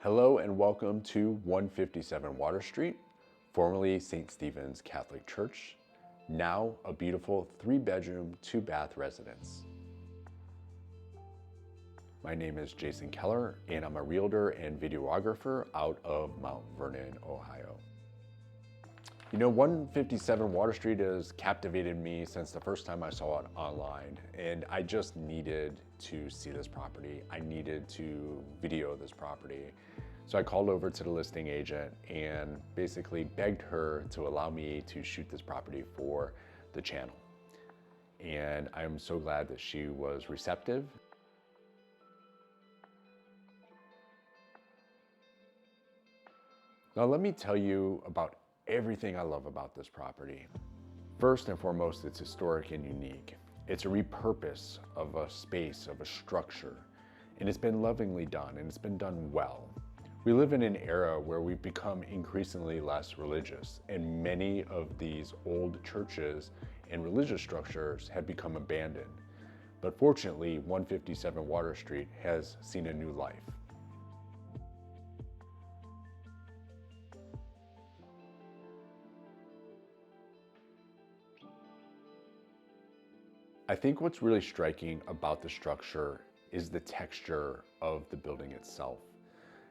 Hello and welcome to 157 Water Street, formerly St. Stephen's Catholic Church, now a beautiful 3-bedroom, 2-bath residence. My name is Jason Keller and I'm a realtor and videographer out of Mount Vernon, Ohio. You know, 157 Water Street has captivated me since the first time I saw it online, and I just needed to see this property. I needed to video this property. So I called over to the listing agent and basically begged her to allow me to shoot this property for the channel. And I'm so glad that she was receptive. Now let me tell you about everything I love about this property. First and foremost, it's historic and unique. It's a repurpose of a space, of a structure, and it's been lovingly done, and it's been done well. We live in an era where we've become increasingly less religious, and many of these old churches and religious structures have become abandoned. But fortunately, 157 Water Street has seen a new life. I think what's really striking about the structure is the texture of the building itself.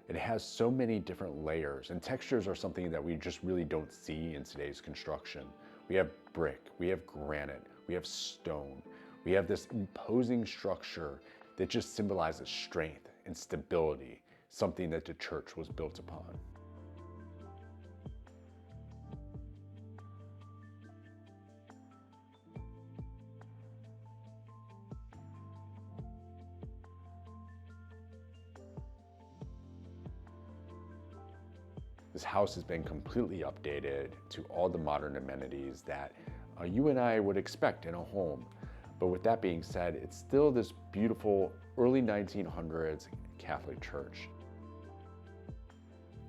It has so many different layers, and textures are something that we just really don't see in today's construction. We have brick, we have granite, we have stone. We have this imposing structure that just symbolizes strength and stability, something that the church was built upon. This house has been completely updated to all the modern amenities that you and I would expect in a home. But with that being said, it's still this beautiful early 1900s Catholic church.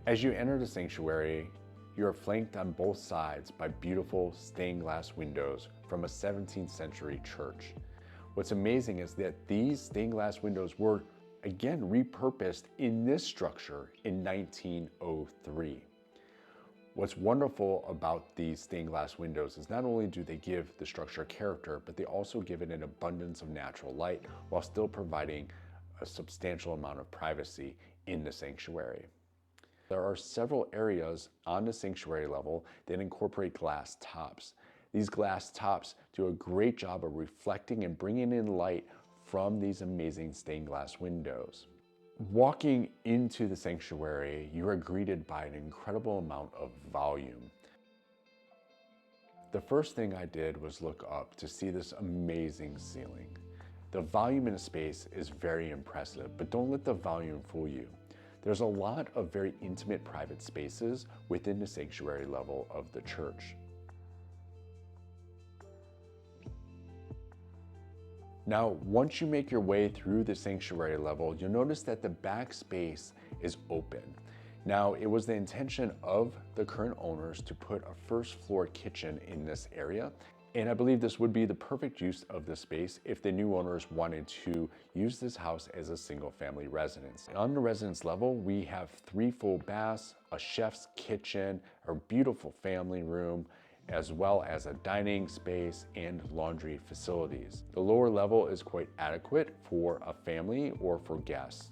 As you enter the sanctuary, you are flanked on both sides by beautiful stained glass windows from a 17th century church. What's amazing is that these stained glass windows were again repurposed in this structure in 1903. What's wonderful about these stained glass windows is not only do they give the structure character, but they also give it an abundance of natural light while still providing a substantial amount of privacy in the sanctuary. There are several areas on the sanctuary level that incorporate glass tops. These glass tops do a great job of reflecting and bringing in light from these amazing stained glass windows. Walking into the sanctuary, you are greeted by an incredible amount of volume. The first thing I did was look up to see this amazing ceiling. The volume in the space is very impressive, but don't let the volume fool you. There's a lot of very intimate private spaces within the sanctuary level of the church. Now, once you make your way through the sanctuary level, you'll notice that the back space is open. Now, it was the intention of the current owners to put a first floor kitchen in this area, and I believe this would be the perfect use of the space if the new owners wanted to use this house as a single family residence. On the residence level, we have 3 full baths, a chef's kitchen, a beautiful family room, as well as a dining space and laundry facilities. The lower level is quite adequate for a family or for guests.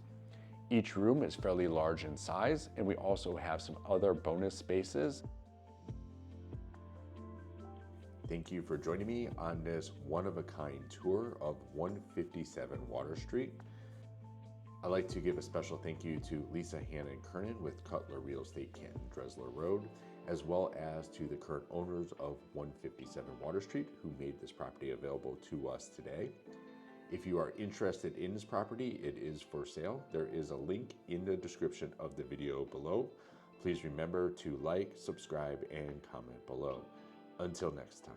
Each room is fairly large in size, and we also have some other bonus spaces. Thank you for joining me on this one-of-a-kind tour of 157 Water Street. I'd like to give a special thank you to Lisa Hannon Kernan with Cutler Real Estate Canton Dresler Road, as well as to the current owners of 157 Water Street who made this property available to us today. If you are interested in this property, it is for sale. There is a link in the description of the video below. Please remember to like, subscribe, and comment below. Until next time.